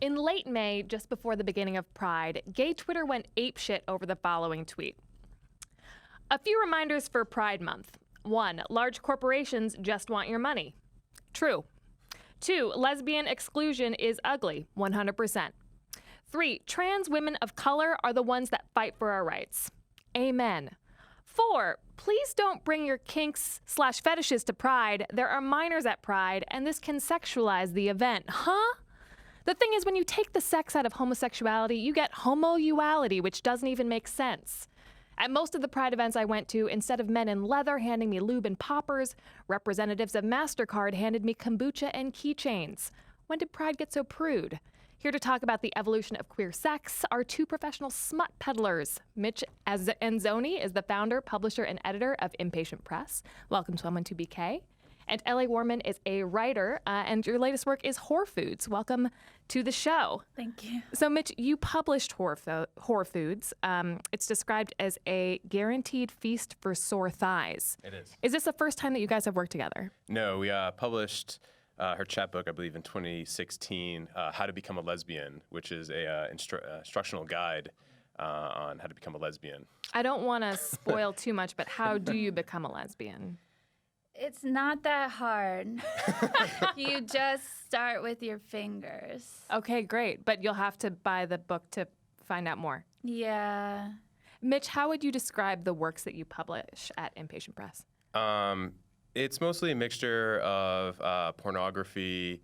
In late May, just before the beginning of Pride, gay Twitter went apeshit over the following tweet. A few reminders for Pride Month. 1. Large corporations just want your money. True. 2. Lesbian exclusion is ugly. 100%. 3. Trans women of color are the ones that fight for our rights. Amen. 4. Please don't bring your kinks/fetishes to Pride. There are minors at Pride, and this can sexualize the event. Huh? The thing is, when you take the sex out of homosexuality, you get homouality, which doesn't even make sense. At most of the Pride events I went to, instead of men in leather handing me lube and poppers, representatives of MasterCard handed me kombucha and keychains. When did Pride get so prude? Here to talk about the evolution of queer sex are two professional smut peddlers. Mitch Anzuoni is the founder, publisher, and editor of Impatient Press. Welcome to 112BK. And L.A. Warman is a writer, and your latest work is Whore Foods. Welcome to the show. Thank you. So, Mitch, you published Whore Foods. It's described as a guaranteed feast for sore thighs. It is. Is this the first time that you guys have worked together? No, we published her chapbook, I believe, in 2016, How to Become a Lesbian, which is a instructional guide on how to become a lesbian. I don't want to spoil too much, but how do you become a lesbian? It's not that hard. You just start with your fingers. Okay, great. But you'll have to buy the book to find out more. Yeah. Mitch, how would you describe the works that you publish at Impatient Press? It's mostly a mixture of pornography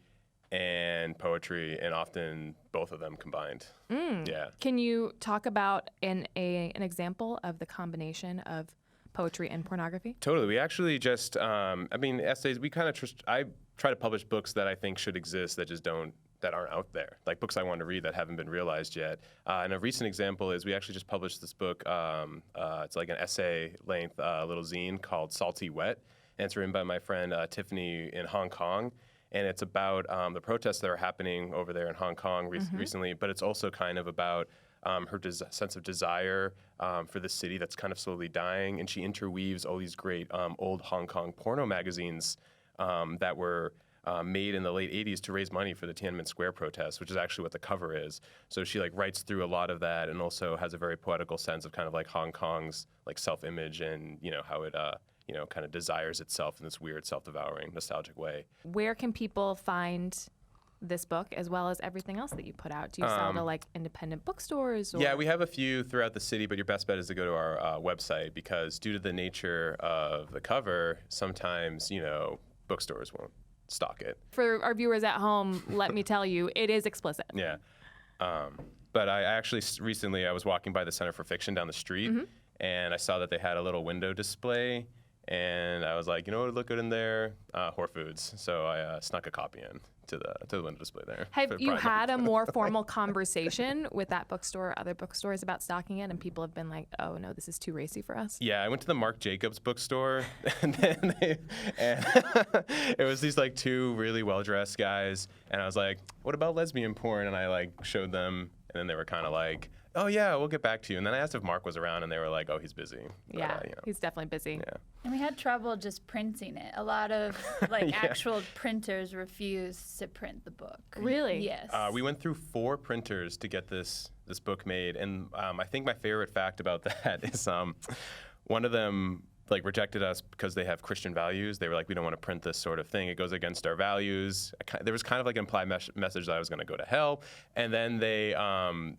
and poetry, and often both of them combined. Yeah. Can you talk about an example of the combination of poetry and pornography? Totally. We actually just, essays, I try to publish books that I think should exist that just that aren't out there, like books I want to read that haven't been realized yet. And a recent example is we actually just published this book. It's like an essay-length little zine called Salty Wet, and it's written by my friend Tiffany in Hong Kong. And it's about the protests that are happening over there in Hong Kong recently, but it's also kind of about her sense of desire for the city that's kind of slowly dying. And she interweaves all these great old Hong Kong porno magazines that were made in the late 80s to raise money for the Tiananmen Square protests, which is actually what the cover is. So she writes through a lot of that, and also has a very poetical sense of kind of like Hong Kong's self-image, and how it kind of desires itself in this weird self-devouring nostalgic way. Where can people find this book as well as everything else that you put out? Do you sell to independent bookstores? Or? Yeah, we have a few throughout the city, but your best bet is to go to our website, because due to the nature of the cover, sometimes, bookstores won't stock it. For our viewers at home, let me tell you, it is explicit. Yeah. But I actually recently, I was walking by the Center for Fiction down the street, and I saw that they had a little window display, and I was like, what would look good in there? Whore Foods. So I snuck a copy in to the window display there. Have you had a more formal conversation with that bookstore or other bookstores about stocking it, and people have been like, oh no, this is too racy for us? Yeah, I went to the Marc Jacobs bookstore, and it was these two really well-dressed guys, and I was like, what about lesbian porn? And I showed them, and then they were kind of like, oh yeah, we'll get back to you. And then I asked if Mark was around, and they were like, oh, he's busy. But, he's definitely busy. Yeah. And we had trouble just printing it. A lot of actual printers refused to print the book. Really? Yes. We went through 4 printers to get this book made, and I think my favorite fact about that is one of them rejected us because they have Christian values. They were like, we don't want to print this sort of thing. It goes against our values. There was kind of an implied message that I was going to go to hell. And then they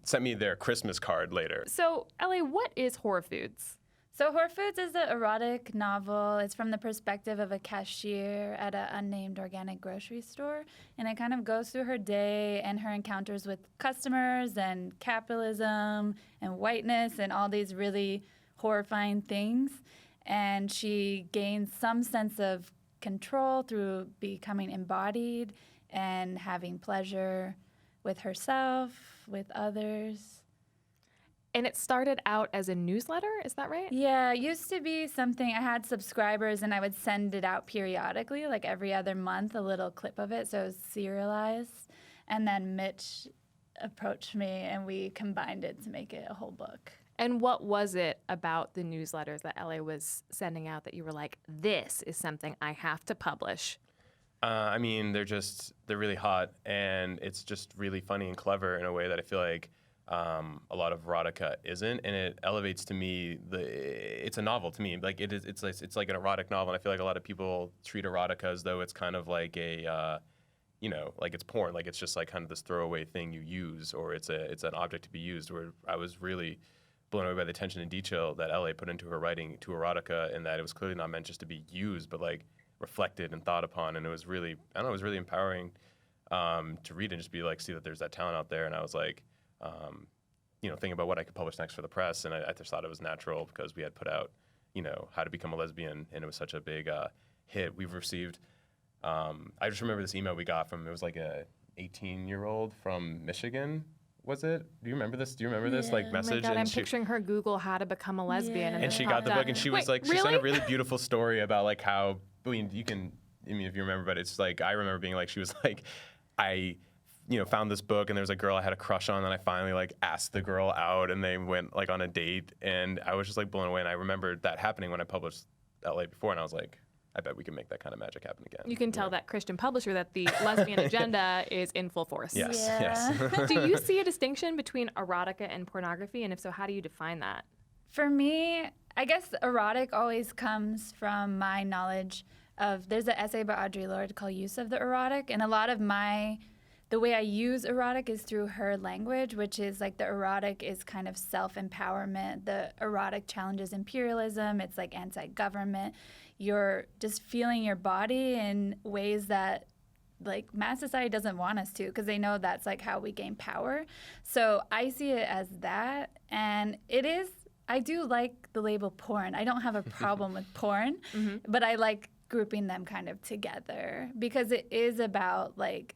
sent me their Christmas card later. So, L.A., what is Whore Foods? So Whore Foods is an erotic novel. It's from the perspective of a cashier at an unnamed organic grocery store. And it kind of goes through her day and her encounters with customers and capitalism and whiteness and all these really horrifying things. And she gains some sense of control through becoming embodied and having pleasure with herself, with others. And it started out as a newsletter, is that right? Yeah, it used to be something, I had subscribers and I would send it out periodically, every other month, a little clip of it, so it was serialized. And then Mitch approached me and we combined it to make it a whole book. And what was it about the newsletters that L.A. was sending out that you were like, this is something I have to publish? I mean, they're really hot, and it's just really funny and clever in a way that I feel like a lot of erotica isn't, and it elevates to me it's a novel to me. Like it's like an erotic novel, and I feel like a lot of people treat erotica as though it's kind of like a like it's porn, like it's just like kind of this throwaway thing you use, or it's an object to be used. Where I was really blown away by the attention and detail that L.A. put into her writing to erotica, and that it was clearly not meant just to be used, but like reflected and thought upon. And it was really, I don't know, it was really empowering to read and just be like, see that there's that talent out there. And I was like, thinking about what I could publish next for the press, and I just thought it was natural because we had put out, How to Become a Lesbian, and it was such a big hit. We've received, I just remember this email we got from, it was like a 18-year-old from Michigan. Was it? Do you remember this? Like message? Oh my God, and I'm picturing her Google How to Become a Lesbian, and she got the book, and she was like, she really? sent a really beautiful story about like how, I mean, if you remember, but it's like, I remember being like, she was like, I found this book, and there was a girl I had a crush on, and I finally like asked the girl out, and they went like on a date, and I was just like blown away. And I remembered that happening when I published L.A. before, and I was like, I bet we can make that kind of magic happen again. You can tell that Christian publisher that the lesbian agenda is in full force. Yes, Yeah. yes. Do you see a distinction between erotica and pornography? And if so, how do you define that? For me, I guess erotic always comes from my knowledge of, there's an essay by Audre Lorde called Use of the Erotic, and a lot of the way I use erotic is through her language, which is like the erotic is kind of self-empowerment. The erotic challenges imperialism. It's like anti-government. You're just feeling your body in ways that like mass society doesn't want us to, because they know that's like how we gain power. So I see it as that, and it is, I do like the label porn. I don't have a problem with porn, but I like grouping them kind of together because it is about like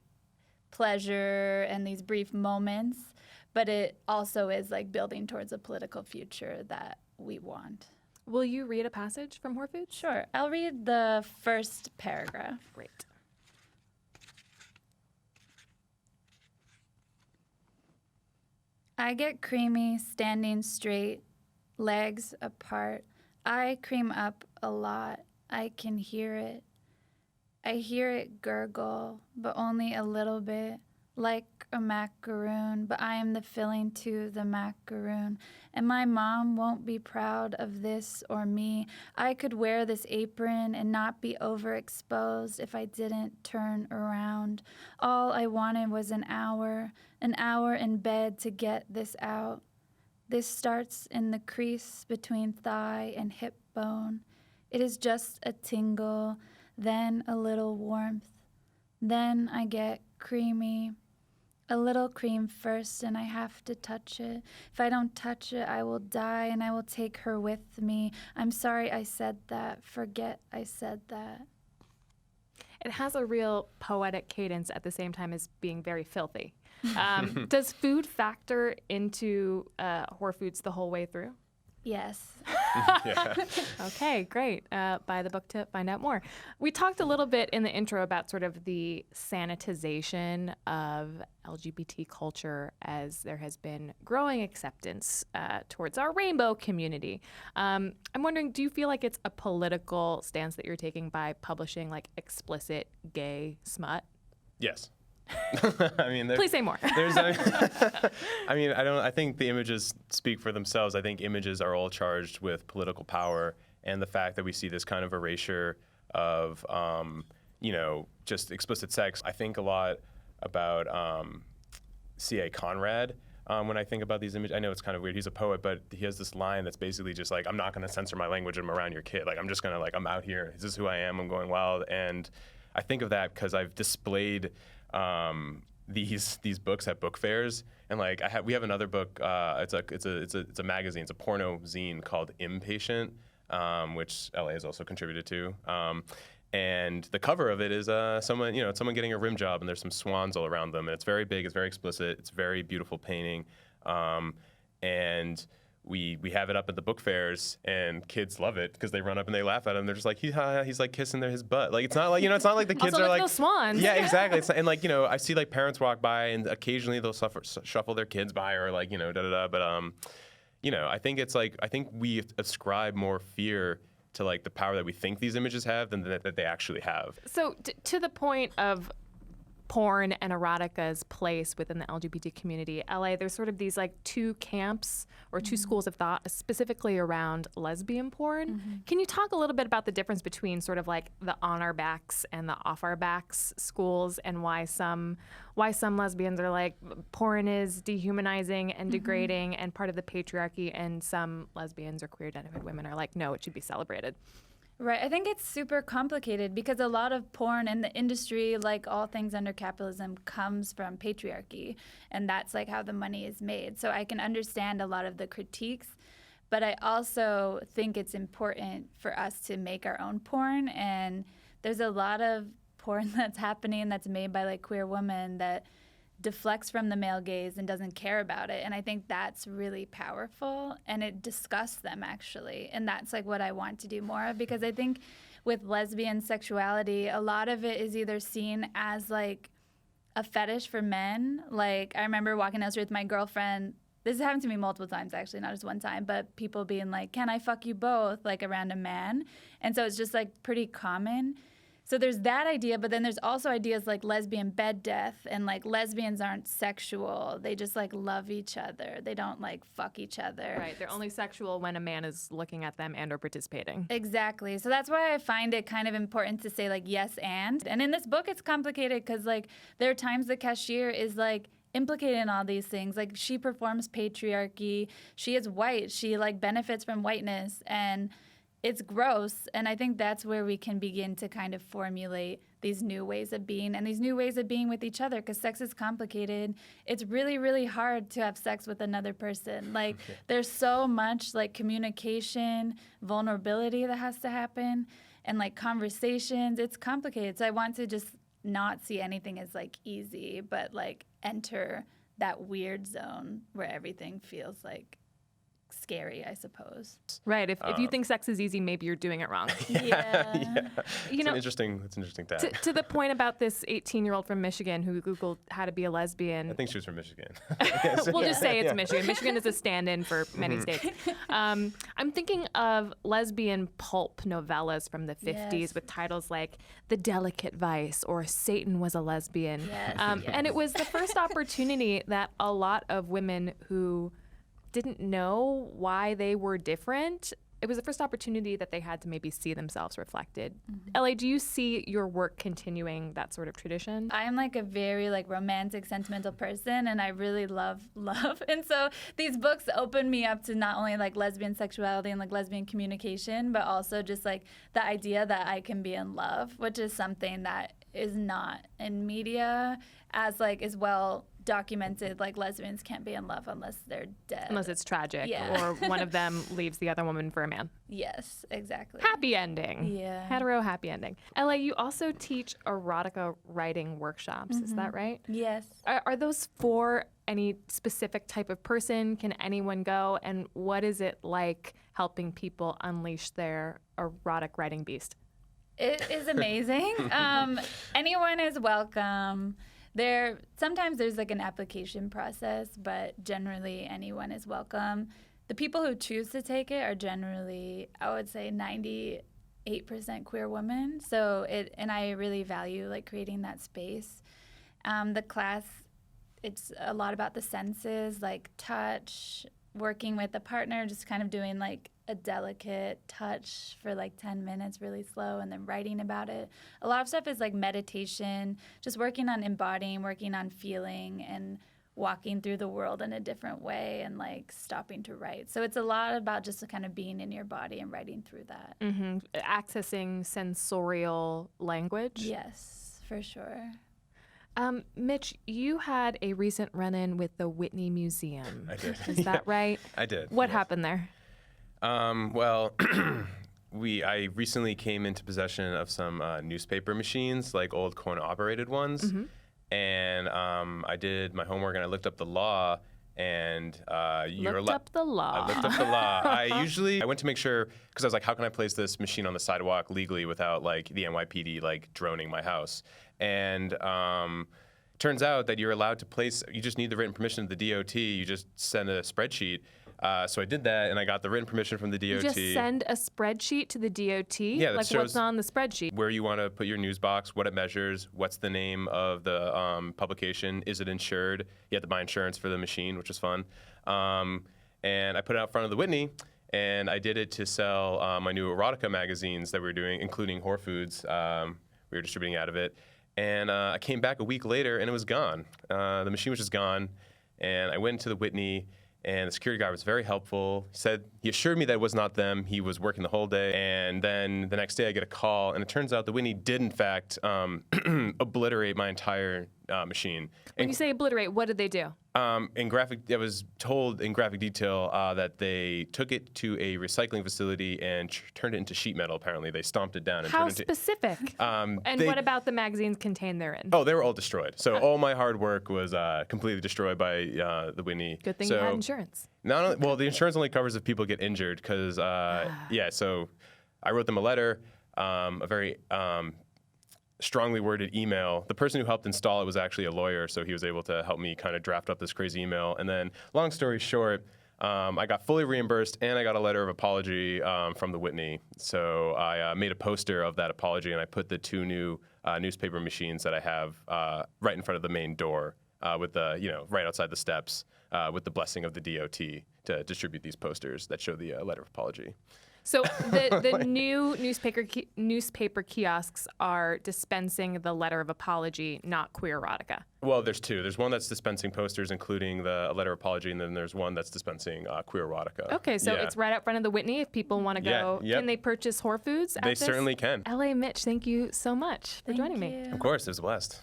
pleasure and these brief moments, but it also is like building towards a political future that we want. Will you read a passage from Whore Foods? Sure. I'll read the first paragraph. Great. I get creamy standing straight, legs apart. I cream up a lot. I can hear it. I hear it gurgle, but only a little bit, like a macaroon, but I am the filling to the macaroon. And my mom won't be proud of this or me. I could wear this apron and not be overexposed if I didn't turn around. All I wanted was an hour in bed to get this out. This starts in the crease between thigh and hip bone. It is just a tingle, then a little warmth. Then I get creamy. A little cream first, and I have to touch it. If I don't touch it, I will die, and I will take her with me. I'm sorry I said that. Forget I said that. It has a real poetic cadence at the same time as being very filthy. Does food factor into Whore Foods the whole way through? Yes. Yeah. Okay, great. Buy the book to find out more. We talked a little bit in the intro about sort of the sanitization of LGBT culture as there has been growing acceptance towards our rainbow community. I'm wondering, do you feel like it's a political stance that you're taking by publishing like explicit gay smut? Yes. I mean, Please say more. I think the images speak for themselves. I think images are all charged with political power, and the fact that we see this kind of erasure of, just explicit sex. I think a lot about C.A. Conrad when I think about these images. I know it's kind of weird. He's a poet, but he has this line that's basically just like, I'm not going to censor my language when I'm around your kid. Like, I'm just going to, I'm out here. This is who I am. I'm going wild. And I think of that because I've displayed these books at book fairs, and we have another book. It's a magazine. It's a porno zine called Impatient, which L.A. has also contributed to. And the cover of it is someone getting a rim job, and there's some swans all around them. And it's very big. It's very explicit. It's very beautiful painting, and we have it up at the book fairs, and kids love it because they run up and they laugh at him. They're just like, he's like kissing his butt. Like, it's not like, it's not like the kids also, are like no swans. Yeah, exactly. And I see like parents walk by, and occasionally they'll shuffle their kids by, or like, da da da. But I think it's like, I think we ascribe more fear to like the power that we think these images have than that they actually have. So to the point of porn and erotica's place within the LGBT community, LA, there's sort of these like two camps or two schools of thought specifically around lesbian porn. Can you talk a little bit about the difference between sort of like the on our backs and the off our backs schools, and why some lesbians are like porn is dehumanizing and degrading and part of the patriarchy, and some lesbians or queer identified women are like, no, it should be celebrated? Right. I think it's super complicated because a lot of porn in the industry, like all things under capitalism, comes from patriarchy. And that's like how the money is made. So I can understand a lot of the critiques, but I also think it's important for us to make our own porn. And there's a lot of porn that's happening that's made by like queer women that deflects from the male gaze and doesn't care about it. And I think that's really powerful, and it disgusts them actually. And that's like what I want to do more of, because I think with lesbian sexuality, a lot of it is either seen as like a fetish for men. Like I remember walking down the street with my girlfriend. This has happened to me multiple times actually, not just one time, but people being like, can I fuck you both, like around a man? And so it's just like pretty common. So there's that idea, but then there's also ideas like lesbian bed death, and like lesbians aren't sexual. They just like love each other. They don't like fuck each other. Right. They're only sexual when a man is looking at them and or participating. Exactly. So that's why I find it kind of important to say like yes and. And in this book, it's complicated because like there are times the cashier is like implicated in all these things. Like she performs patriarchy. She is white. She like benefits from whiteness, and it's gross. And I think that's where we can begin to kind of formulate these new ways of being, and these new ways of being with each other, because sex is complicated. It's really, really hard to have sex with another person. Like there's so much like communication, vulnerability that has to happen, and like conversations. It's complicated. So I want to just not see anything as like easy, but like enter that weird zone where everything feels like scary, I suppose. Right. If you think sex is easy, maybe you're doing it wrong. Yeah. You know, It's an interesting tag. to the point about this 18-year-old from Michigan who Googled how to be a lesbian. I think she was from Michigan. We'll just say it's Michigan. Michigan is a stand-in for many states. I'm thinking of lesbian pulp novellas from the 50s Yes. with titles like The Delicate Vice or Satan Was a Lesbian. Yes, And it was the first opportunity that a lot of women who didn't know why they were different, it was the first opportunity that they had to maybe see themselves reflected. L.A., do you see your work continuing that sort of tradition? I'm like a very like romantic, sentimental person, and I really love love. And so these books open me up to not only like lesbian sexuality and like lesbian communication, but also just like the idea that I can be in love, which is something that is not in media as like as well documented. Like lesbians can't be in love unless they're dead. Unless it's tragic Yeah. or one of them leaves the other woman for a man. Yes, exactly. Happy ending. Yeah. Hetero happy ending. L.A., you also teach erotica writing workshops. Is that right? Yes. Are those for any specific type of person? Can anyone go? And what is it like helping people unleash their erotic writing beast? It is amazing. Anyone is welcome. Sometimes there's like an application process, but generally anyone is welcome. The people who choose to take it are generally, I would say, 98% queer women. And I really value like creating that space. The class, it's a lot about the senses, like touch, working with a partner, just kind of doing like a delicate touch for like 10 minutes really slow, and then writing about it. A lot of stuff is like meditation, just working on embodying, working on feeling, and walking through the world in a different way, and like stopping to write. So it's a lot about just kind of being in your body and writing through that. Accessing sensorial language? Yes, for sure. Mitch, you had a recent run-in with the Whitney Museum. I did. Is that right? I did. What yes. happened there? Well, I recently came into possession of some newspaper machines, like old coin-operated ones, and I did my homework and I looked up the law. And Looked up the law. I looked up the law. I went to make sure, because I was like, how can I place this machine on the sidewalk legally without like the NYPD like droning my house? And turns out that you're allowed to place. You just need the written permission of the DOT. You just send a spreadsheet. So I did that, and I got the written permission from the DOT. You just send a spreadsheet to the DOT? Yeah, that like shows what's on the spreadsheet? where you want to put your news box, what it measures, what's the name of the publication, is it insured? You have to buy insurance for the machine, which is fun. And I put it out front of the Whitney, and I did it to sell my new erotica magazines that we were doing, including Whore Foods. We were distributing out of it. And I came back a week later, and it was gone. The machine was just gone. And I went into the Whitney, and the security guard was very helpful. He assured me that it was not them. He was working the whole day. And then the next day I get a call, and it turns out the Whitney did, in fact, obliterate my entire machine. When you say obliterate, what did they do? I was told in graphic detail that they took it to a recycling facility and turned it into sheet metal, apparently. They stomped it down. And How turned it specific? And what about the magazines contained therein? Oh, they were all destroyed. So all my hard work was completely destroyed by the Whitney. Good thing you had insurance. Well, the insurance only covers if people get injured because, so I wrote them a letter, a very strongly worded email. The person who helped install it was actually a lawyer, so he was able to help me kind of draft up this crazy email. And then, long story short, I got fully reimbursed, and I got a letter of apology from the Whitney. So I made a poster of that apology, and I put the 2 new newspaper machines that I have right in front of the main door, with the right outside the steps, with the blessing of the DOT to distribute these posters that show the letter of apology. So the new newspaper kiosks are dispensing the letter of apology, not queer erotica. Well, there's 2. There's one that's dispensing posters, including the letter of apology, and then there's one that's dispensing queer erotica. Okay, so it's right out front of the Whitney. If people want to go, can they purchase Whore Foods? They certainly can. L.A. Mitch, thank you so much for joining me. Of course, it was a blast.